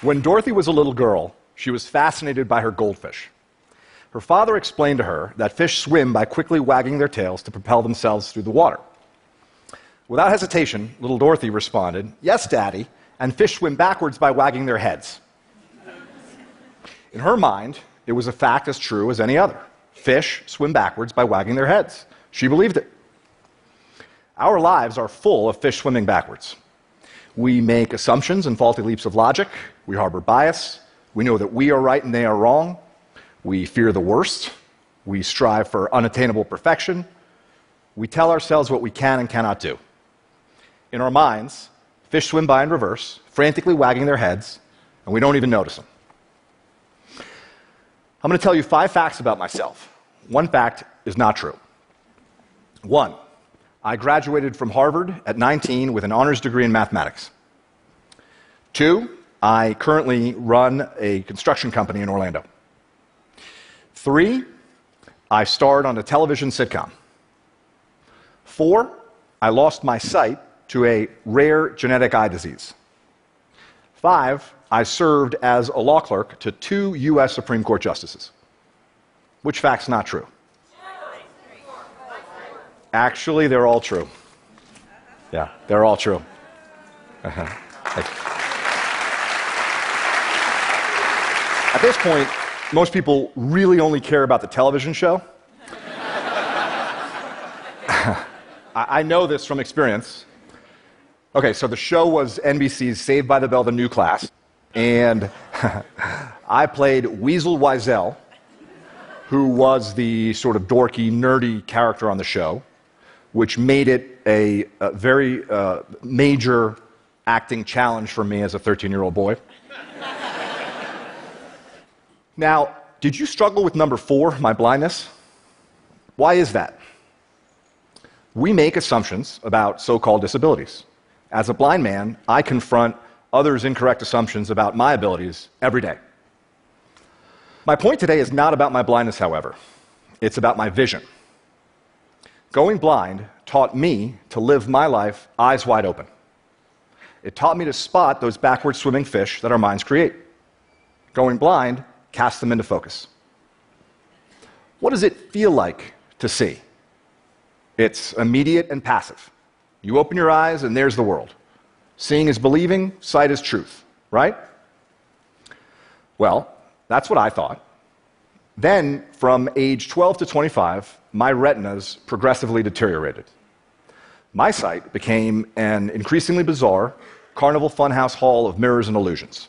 When Dorothy was a little girl, she was fascinated by her goldfish. Her father explained to her that fish swim by quickly wagging their tails to propel themselves through the water. Without hesitation, little Dorothy responded, "Yes, Daddy, and fish swim backwards by wagging their heads." In her mind, it was a fact as true as any other. Fish swim backwards by wagging their heads. She believed it. Our lives are full of fish swimming backwards. We make assumptions and faulty leaps of logic. We harbor bias. We know that we are right and they are wrong. We fear the worst. We strive for unattainable perfection. We tell ourselves what we can and cannot do. In our minds, fish swim by in reverse, frantically wagging their heads, and we don't even notice them. I'm going to tell you 5 facts about myself. One fact is not true. 1, I graduated from Harvard at 19 with an honors degree in mathematics. 2, I currently run a construction company in Orlando. 3, I starred on a television sitcom. 4, I lost my sight to a rare genetic eye disease. 5, I served as a law clerk to 2 U.S. Supreme Court justices. Which fact's not true? Actually, they're all true. Yeah, they're all true. At this point, most people really only care about the television show. I know this from experience. Okay, so the show was NBC's Saved by the Bell, the new class, and I played Weasel Wiesel, who was the sort of dorky, nerdy character on the show, which made it a very major acting challenge for me as a 13-year-old boy. Now, did you struggle with number 4, my blindness? Why is that? We make assumptions about so-called disabilities. As a blind man, I confront others' incorrect assumptions about my abilities every day. My point today is not about my blindness, however. It's about my vision. Going blind taught me to live my life eyes wide open. It taught me to spot those backward swimming fish that our minds create. Going blind casts them into focus. What does it feel like to see? It's immediate and passive. You open your eyes and there's the world. Seeing is believing, sight is truth, right? Well, that's what I thought. Then, from age 12 to 25, my retinas progressively deteriorated. My sight became an increasingly bizarre carnival funhouse hall of mirrors and illusions.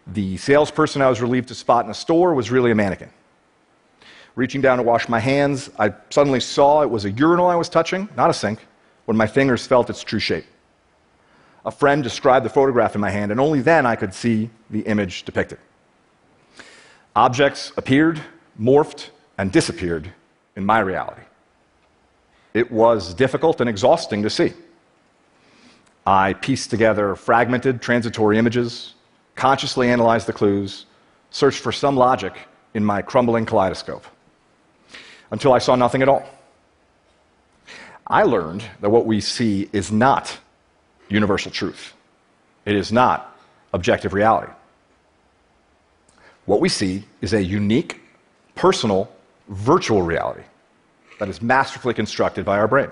The salesperson I was relieved to spot in a store was really a mannequin. Reaching down to wash my hands, I suddenly saw it was a urinal I was touching, not a sink, when my fingers felt its true shape. A friend described the photograph in my hand, and only then I could see the image depicted. Objects appeared, morphed, and disappeared in my reality. It was difficult and exhausting to see. I pieced together fragmented, transitory images, consciously analyzed the clues, searched for some logic in my crumbling kaleidoscope, until I saw nothing at all. I learned that what we see is not universal truth. It is not objective reality. What we see is a unique, personal, virtual reality that is masterfully constructed by our brain.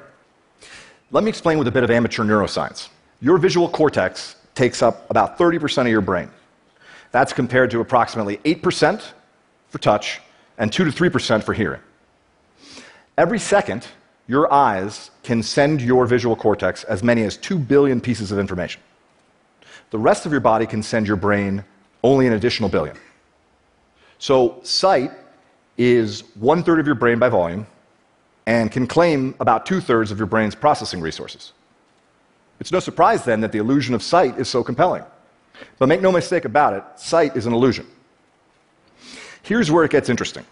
Let me explain with a bit of amateur neuroscience. Your visual cortex takes up about 30% of your brain. That's compared to approximately 8% for touch and 2 to 3% for hearing. Every second, your eyes can send your visual cortex as many as 2 billion pieces of information. The rest of your body can send your brain only an additional billion. So sight is 1/3 of your brain by volume and can claim about 2/3 of your brain's processing resources. It's no surprise then that the illusion of sight is so compelling. But make no mistake about it, sight is an illusion. Here's where it gets interesting.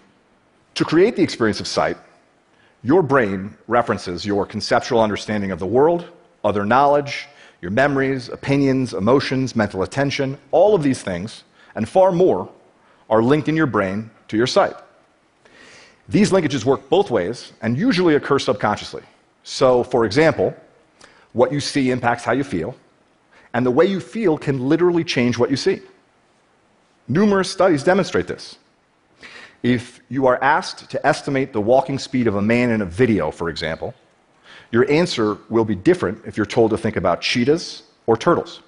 To create the experience of sight, your brain references your conceptual understanding of the world, other knowledge, your memories, opinions, emotions, mental attention, all of these things, and far more, are linked in your brain to your sight. These linkages work both ways and usually occur subconsciously. So, for example, what you see impacts how you feel, And the way you feel can literally change what you see. Numerous studies demonstrate this. If you are asked to estimate the walking speed of a man in a video, for example, your answer will be different if you're told to think about cheetahs or turtles.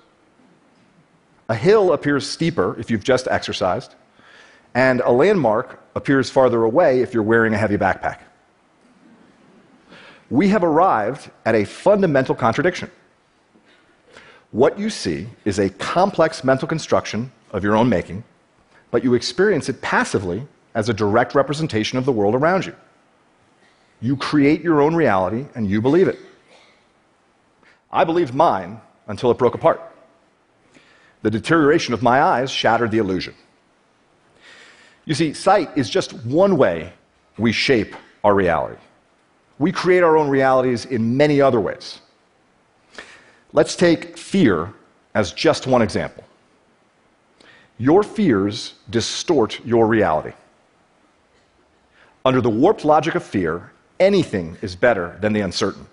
A hill appears steeper if you've just exercised, and a landmark appears farther away if you're wearing a heavy backpack. We have arrived at a fundamental contradiction. What you see is a complex mental construction of your own making, but you experience it passively as a direct representation of the world around you. You create your own reality and you believe it. I believed mine until it broke apart. The deterioration of my eyes shattered the illusion. You see, sight is just one way we shape our reality. We create our own realities in many other ways. Let's take fear as just one example. Your fears distort your reality. Under the warped logic of fear, anything is better than the uncertain.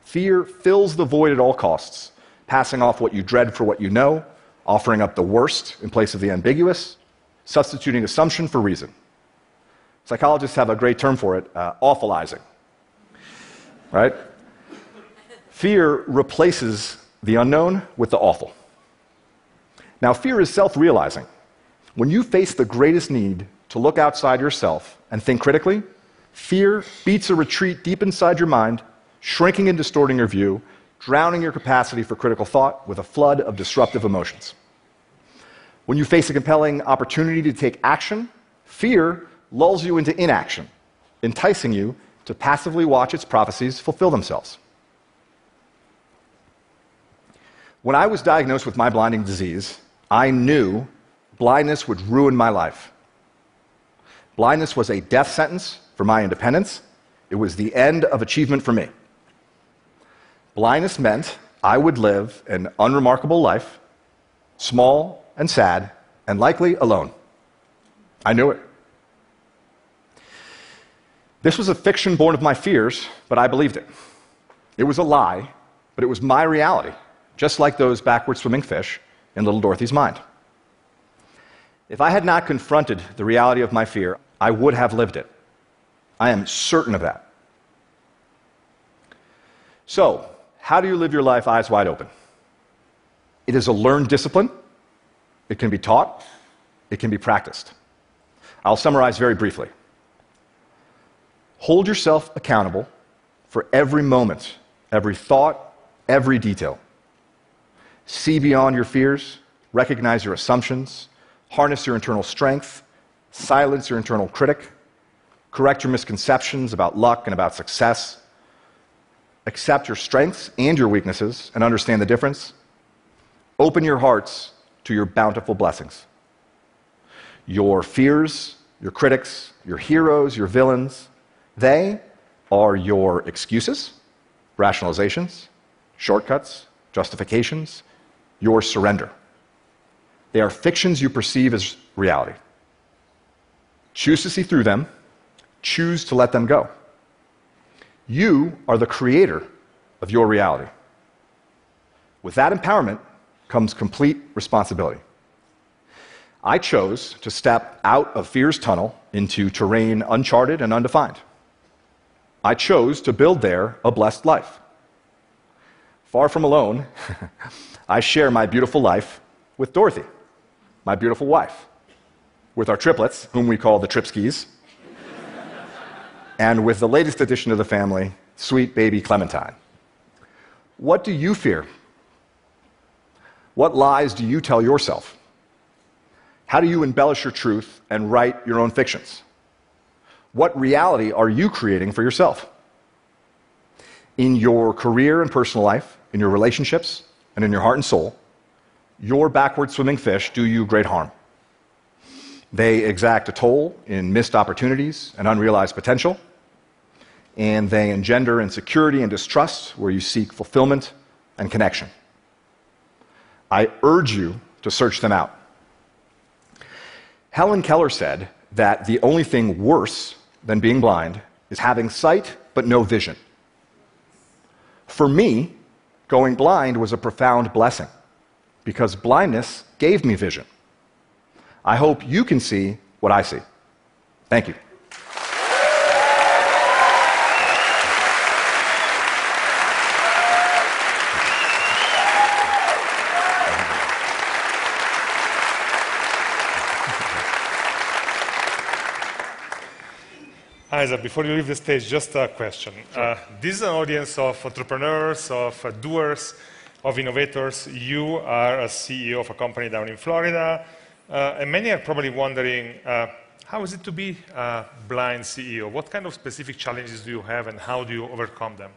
Fear fills the void at all costs, passing off what you dread for what you know, offering up the worst in place of the ambiguous, substituting assumption for reason. Psychologists have a great term for it, awfulizing. Right? Fear replaces the unknown with the awful. Now, fear is self-realizing. When you face the greatest need to look outside yourself and think critically, fear beats a retreat deep inside your mind, shrinking and distorting your view, drowning your capacity for critical thought with a flood of disruptive emotions. When you face a compelling opportunity to take action, fear lulls you into inaction, enticing you to passively watch its prophecies fulfill themselves. When I was diagnosed with my blinding disease, I knew blindness would ruin my life. Blindness was a death sentence for my independence. It was the end of achievement for me. Blindness meant I would live an unremarkable life, small and sad, and likely alone. I knew it. This was a fiction born of my fears, but I believed it. It was a lie, but it was my reality, just like those backward swimming fish in little Dorothy's mind. If I had not confronted the reality of my fear, I would have lived it. I am certain of that. So, how do you live your life eyes wide open? It is a learned discipline. It can be taught. It can be practiced. I'll summarize very briefly. Hold yourself accountable for every moment, every thought, every detail. See beyond your fears, recognize your assumptions, harness your internal strength, silence your internal critic, correct your misconceptions about luck and about success, accept your strengths and your weaknesses and understand the difference. Open your hearts to your bountiful blessings. Your fears, your critics, your heroes, your villains, they are your excuses, rationalizations, shortcuts, justifications, your surrender. They are fictions you perceive as reality. Choose to see through them. Choose to let them go. You are the creator of your reality. With that empowerment comes complete responsibility. I chose to step out of fear's tunnel into terrain uncharted and undefined. I chose to build there a blessed life. Far from alone, I share my beautiful life with Dorothy, my beautiful wife, with our triplets, whom we call the Tripskys, and with the latest addition to the family, sweet baby Clementine. What do you fear? What lies do you tell yourself? How do you embellish your truth and write your own fictions? What reality are you creating for yourself? In your career and personal life, in your relationships, and in your heart and soul, your backward swimming fish do you great harm. They exact a toll in missed opportunities and unrealized potential, and they engender insecurity and distrust where you seek fulfillment and connection. I urge you to search them out. Helen Keller said that the only thing worse than being blind is having sight but no vision. For me, going blind was a profound blessing. because blindness gave me vision. I hope you can see what I see. Thank you. Isaac, before you leave the stage, just a question. Sure. This is an audience of entrepreneurs, of doers, of innovators. You are a CEO of a company down in Florida, and many are probably wondering, how is it to be a blind CEO? What kind of specific challenges do you have, and how do you overcome them?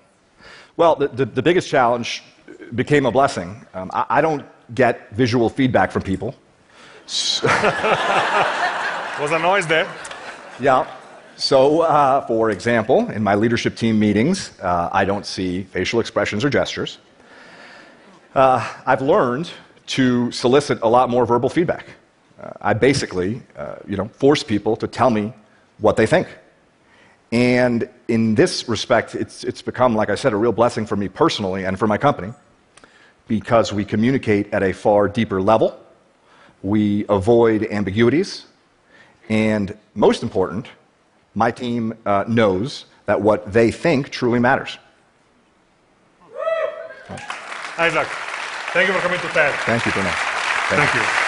Well, the biggest challenge became a blessing. I don't get visual feedback from people. Was a noise there? Yeah. So, for example, in my leadership team meetings, I don't see facial expressions or gestures. I've learned to solicit a lot more verbal feedback. I basically, force people to tell me what they think. And in this respect, it's become, like I said, a real blessing for me personally and for my company, because we communicate at a far deeper level, we avoid ambiguities, and most important, my team knows that what they think truly matters. Isaac, thank you for coming to TED. Thank you, Până. Thank you.